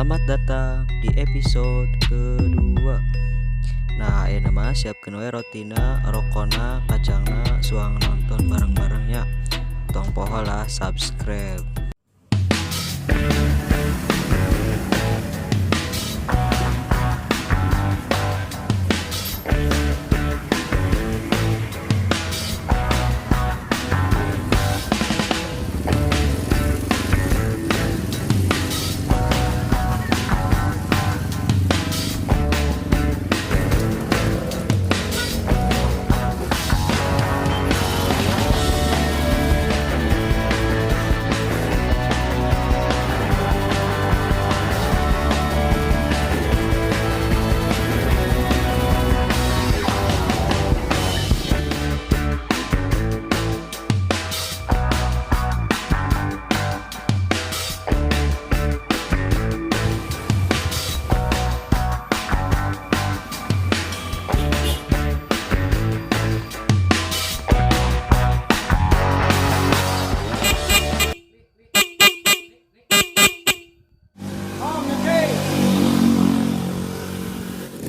Selamat datang di episode kedua. Nah, ayeuna mah siapkeun we rotina, rokona, kacangna, suang nonton bareng-barengnya. Tong poho lah subscribe.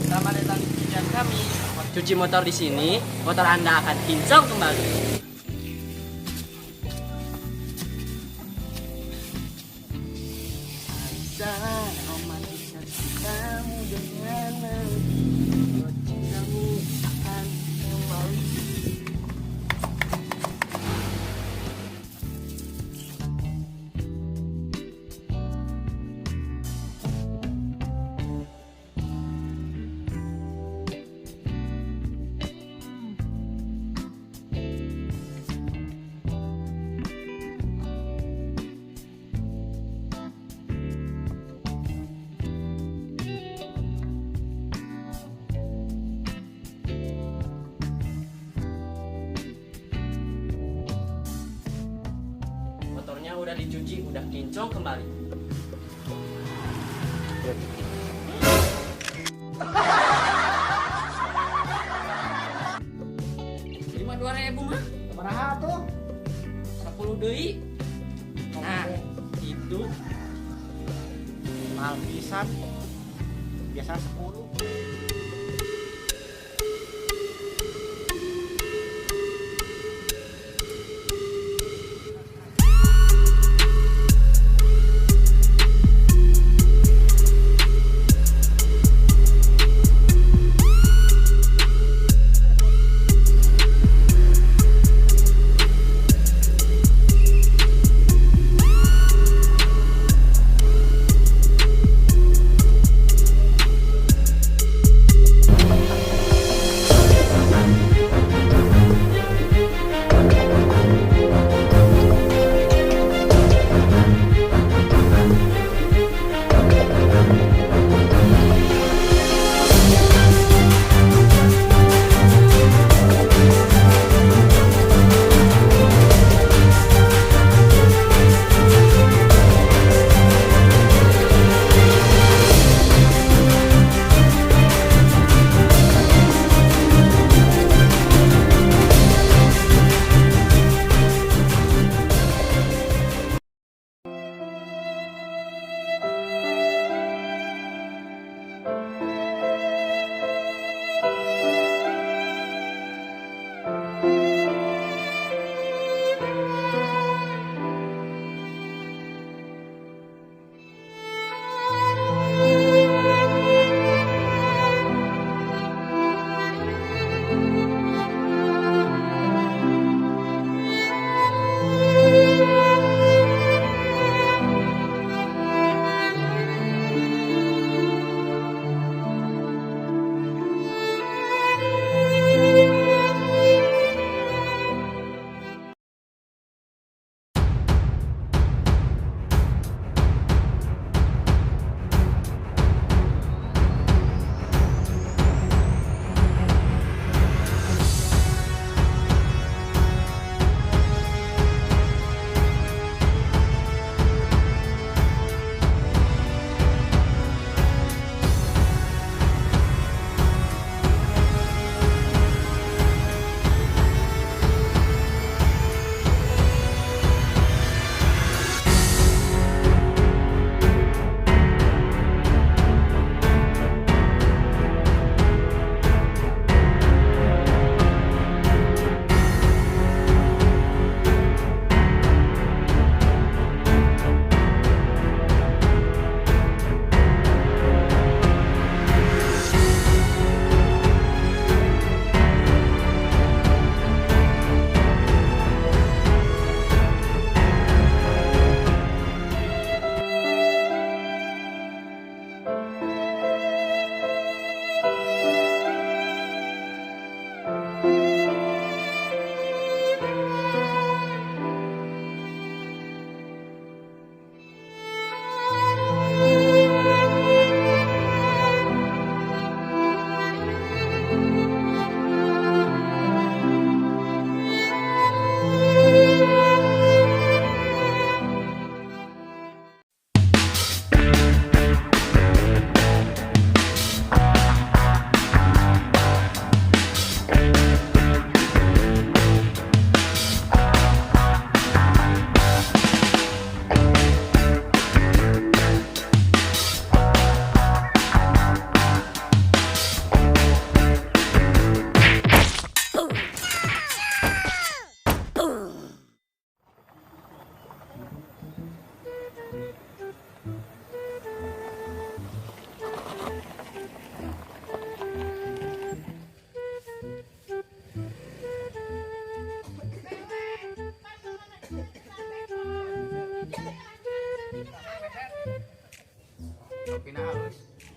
Selamat datang di tujuan kami. Cuci motor di sini, motor Anda akan kinclong kembali. Aisyah, romantisasi kamu dengan cintamu akan kembali. Motornya udah dicuci, udah kinclong kembali. Terima 2.000 mah? Baraha tuh? 10 deui. Nah, itu Mahal pisan. Biasa 10.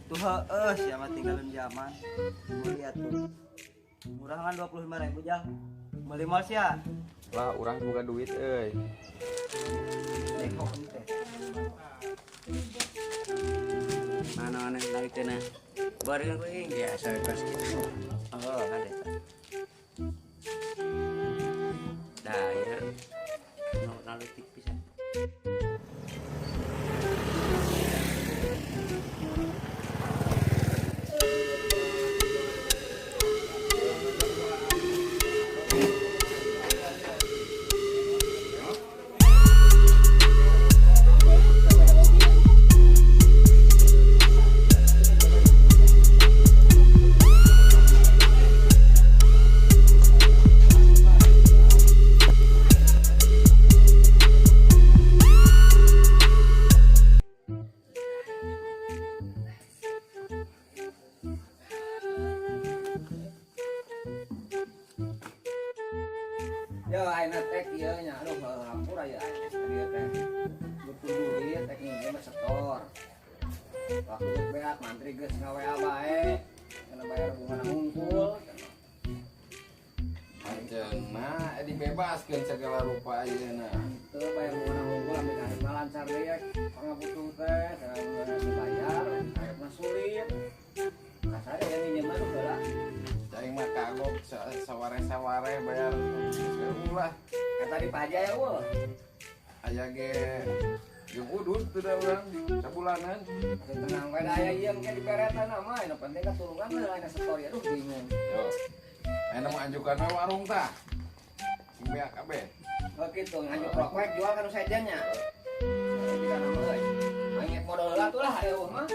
Tuh heeh, siapa tinggalin zaman. Mau lihat tuh. Murah kan 25.000 Jal. Beli mal sia. Lah urang juga duit euy. Nekok teh. Mana dari kena bareng gue biasa pas gitu. Oh ada. Dah ya. Nalu tipis. Ya ayeuna teh ieu nya aduh hampura ya ieu teh. Butuh duit teh ini mah setor. Waktu beak mantri geus ngawe bae. Kana bayar bunga ngungkul. Ajenna dibebaskeun segala rupa ayeuna. Teu bayar bunga ngungkul ame kaharep lancar deui. Pangabutuh teh sareng dibayar, hareup sulit. Kasar ya minjem mah heula. Cai mah kagok saware-saware bayar ulah. Kata di pajak ya eueuh. Aya ge jeung udud teu da urang sabulanan. Tenang bae da aya ieu engke diberetan mah, anu penting katulungan mah lain setor ya aduh bingung. Yo. Aya mah anjukan we warung tah. Sing beak kabeh. Oh gitu, ngajuk prokwek jual kan sajanya. Jadi kan nama euy. Angek modal heula tuh lah hari eueuh mah.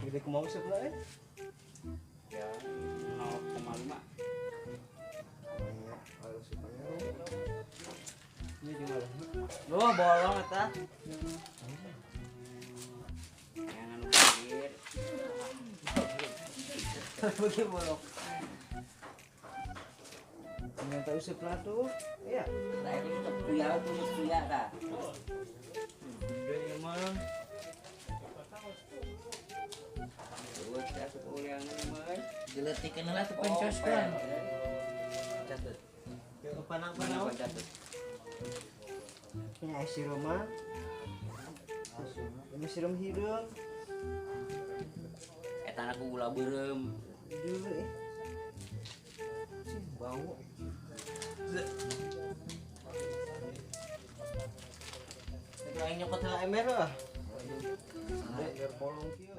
Gede kumau sebelah Ya 0,5. ini gimana? Loh, bolong eta. Jangan pikir. Bagi bolong. Yang tahu sebelah tuh, ya. Saya itu kuya tulis kuya dah. Gede emang. Terus ya kuliah mas. Diletikin lah tuh pencos kan. Jatuh. Yang panang-panang. Jatuh. Ini sirum mah. Ini sirum hidung. Eta anak gula berem. Dulu bau. Itu yang nyokot lah ember lah. Biar kolom kieu.